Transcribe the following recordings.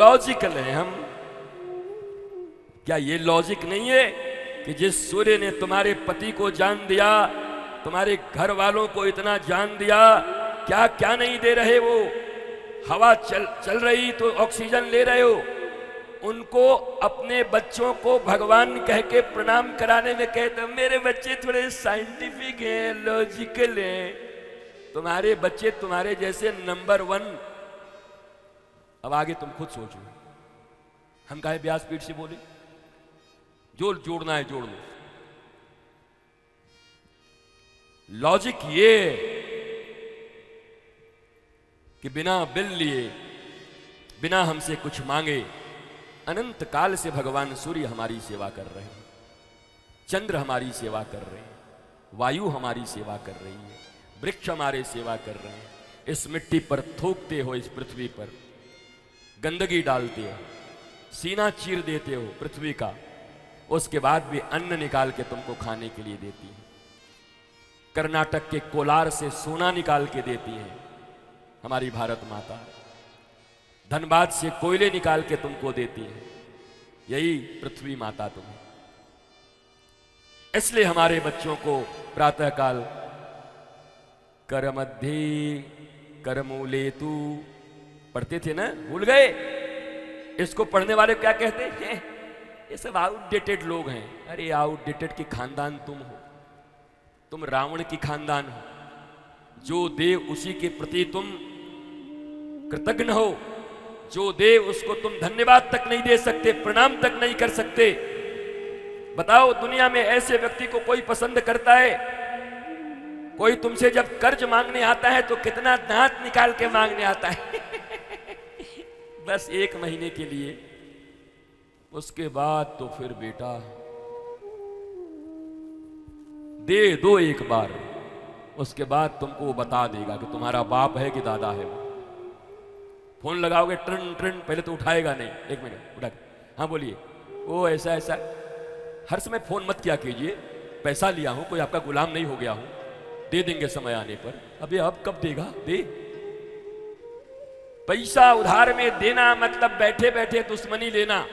Logical हैं हम। क्या ये लॉजिक नहीं है कि जिस सूर्य ने तुम्हारे पति को जान दिया, तुम्हारे घर वालों को इतना जान दिया, क्या क्या नहीं दे रहे वो? हवा चल रही तो ऑक्सीजन ले रहे हो। उनको अपने बच्चों को भगवान कह के प्रणाम कराने में कहते मेरे बच्चे थोड़े साइंटिफिक हैं, लॉजिकल हैं। तुम्हारे बच्चे तुम्हारे जैसे नंबर 1। अब आगे तुम खुद सोचो, हम काहे व्यासपीठ से बोले? जो जोड़ना है जोड़ लो। लॉजिक ये कि बिना बिल लिए, बिना हमसे कुछ मांगे, अनंत काल से भगवान सूर्य हमारी सेवा कर रहे हैं, चंद्र हमारी सेवा कर रहे हैं, वायु हमारी सेवा कर रही है, वृक्ष हमारे सेवा कर रहे हैं। इस मिट्टी पर थूकते हो, इस पृथ्वी पर गंदगी डालते हो, सीना चीर देते हो पृथ्वी का, उसके बाद भी अन्न निकाल के तुमको खाने के लिए देती है। कर्नाटक के कोलार से सोना निकाल के देती है हमारी भारत माता। धनबाद से कोयले निकाल के तुमको देती है यही पृथ्वी माता तुम्हें। इसलिए हमारे बच्चों को प्रातःकाल कर मध्य कर मूलेतु पढ़ते थे ना, भूल गए? इसको पढ़ने वाले क्या कहते हैं? ये सब आउटडेटेड लोग हैं। अरे आउटडेटेड की खानदान तुम हो, तुम रावण की खानदान हो। जो दे उसी के प्रति तुम कृतज्ञ हो। जो दे उसको तुम धन्यवाद तक नहीं दे सकते, प्रणाम तक नहीं कर सकते। बताओ दुनिया में ऐसे व्यक्ति को कोई पसंद करता है? कोई तुमसे जब कर्ज मांगने आता है तो कितना दांत निकाल के मांगने आता है बस 1 महीने के लिए। उसके बाद तो फिर बेटा दे दो एक बार, उसके बाद तुमको वो बता देगा कि तुम्हारा बाप है कि दादा है। फोन लगाओगे ट्रन ट्रन, पहले तो उठाएगा नहीं, 1 मिनट उठा, हाँ बोलिए, वो ऐसा ऐसा। हर समय फोन मत किया कीजिए, पैसा लिया हूं, कोई आपका गुलाम नहीं हो गया हूं, दे देंगे समय आने पर। अबे अब कब देगा? दे। पैसा उधार में देना मतलब बैठे बैठे दुश्मनी लेना।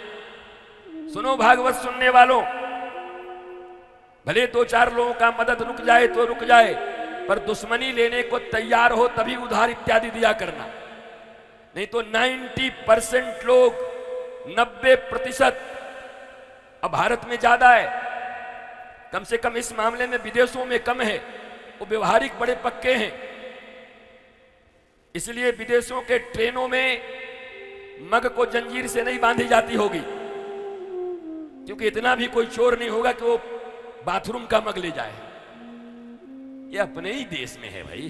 सुनो भागवत सुनने वालों, भले 2-4 लोगों का मदद रुक जाए तो रुक जाए, पर दुश्मनी लेने को तैयार हो तभी उधार इत्यादि दिया करना। नहीं तो 90% लोग, 90%, अब भारत में ज्यादा है, कम से कम इस मामले में विदेशों में कम है, वो व्यवहारिक बड़े पक्के हैं। इसलिए विदेशों के ट्रेनों में मग को जंजीर से नहीं बांधी जाती होगी, क्योंकि इतना भी कोई चोर नहीं होगा कि वो बाथरूम का मग ले जाए। ये अपने ही देश में है भाई।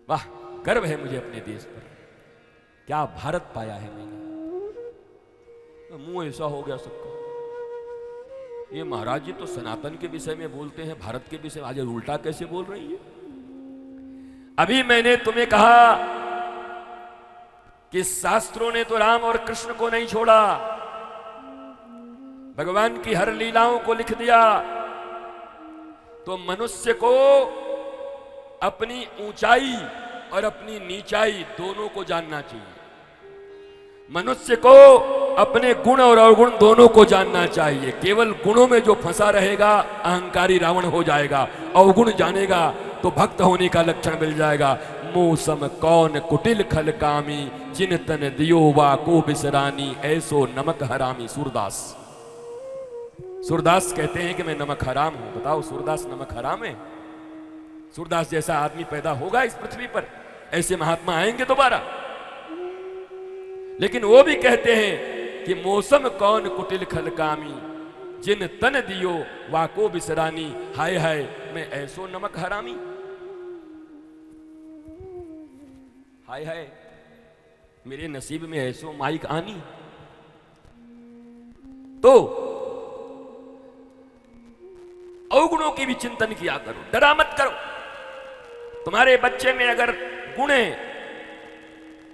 वाह, गर्व है मुझे अपने देश पर। क्या भारत पाया है मैंने। मुंह ऐसा हो गया सबका। ये महाराज जी तो सनातन के विषय में बोलते हैं, भारत के विषय में आज उल्टा कैसे बोल रही है? अभी मैंने तुम्हें कहा कि शास्त्रों ने तो राम और कृष्ण को नहीं छोड़ा, भगवान की हर लीलाओं को लिख दिया। तो मनुष्य को अपनी ऊंचाई और अपनी नीचाई दोनों को जानना चाहिए। मनुष्य को अपने गुण और अवगुण दोनों को जानना चाहिए। केवल गुणों में जो फंसा रहेगा अहंकारी रावण हो जाएगा। अवगुण जानेगा तो भक्त होने का लक्षण मिल जाएगा। मौसम कौन कुटिल खल कामी, जिन तन दियो वा को बिसरानी, ऐसो नमक हरामी। सूरदास, सूरदास कहते हैं कि मैं नमक हराम हूं। बताओ सूरदास नमक हराम है? सूरदास जैसा आदमी पैदा होगा इस पृथ्वी पर? ऐसे महात्मा आएंगे दोबारा? लेकिन वो भी कहते हैं कि मौसम कौन कुटिल खल कामी, जिन तन दियो वाको बिसरानी। हाय हाय मैं ऐसो नमक हरामी, हाय हाय मेरे नसीब में ऐसो माइक आनी। तो अवगुणों की भी चिंतन किया करो, डरा मत करो। तुम्हारे बच्चे में अगर गुण है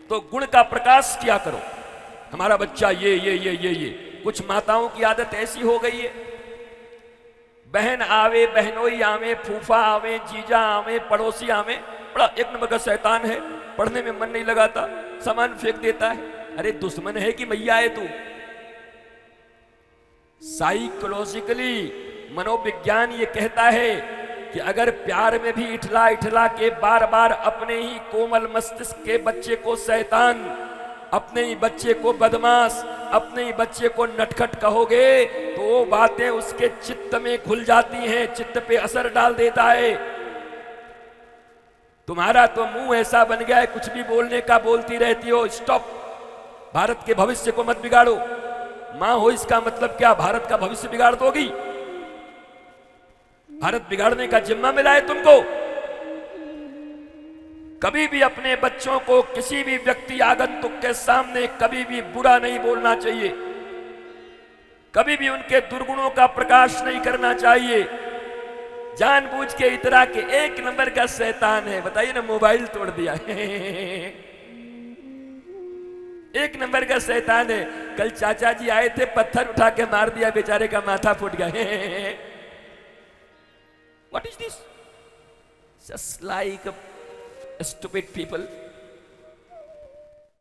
तो गुण का प्रकाश किया करो। हमारा बच्चा ये। कुछ माताओं की आदत ऐसी हो गई है, बहन आवे, बहनोई आवे, फूफा आवे, जीजा आवे, पड़ोसी आवे, बड़ा एक नंबर का शैतान है, पढ़ने में मन नहीं लगाता, सामान फेंक देता है। अरे दुश्मन है कि मैया है तू? साइकोलॉजिकली मनोविज्ञान ये कहता है कि अगर प्यार में भी इठला इठला के बार बार अपने ही कोमल मस्तिष्क के बच्चे को शैतान, अपने ही बच्चे को बदमाश, अपने ही बच्चे को नटखट कहोगे तो वो बातें उसके चित्त में घुल जाती हैं, चित्त पे असर डाल देता है। तुम्हारा तो मुंह ऐसा बन गया है, कुछ भी बोलने का बोलती रहती हो। स्टॉप, भारत के भविष्य को मत बिगाड़ो। मां हो इसका मतलब क्या भारत का भविष्य बिगाड़ दोगी? भारत बिगाड़ने का जिम्मा मिला है तुमको। कभी भी अपने बच्चों को किसी भी व्यक्ति आगंतुक के सामने कभी भी बुरा नहीं बोलना चाहिए, कभी भी उनके दुर्गुणों का प्रकाश नहीं करना चाहिए। जानबूझ के इतरा के एक नंबर का शैतान है, बताइए ना, मोबाइल तोड़ दिया एक नंबर का शैतान है। कल चाचा जी आए थे, पत्थर उठा के मार दिया, बेचारे का माथा फूट गया What is this? Just like a stupid people.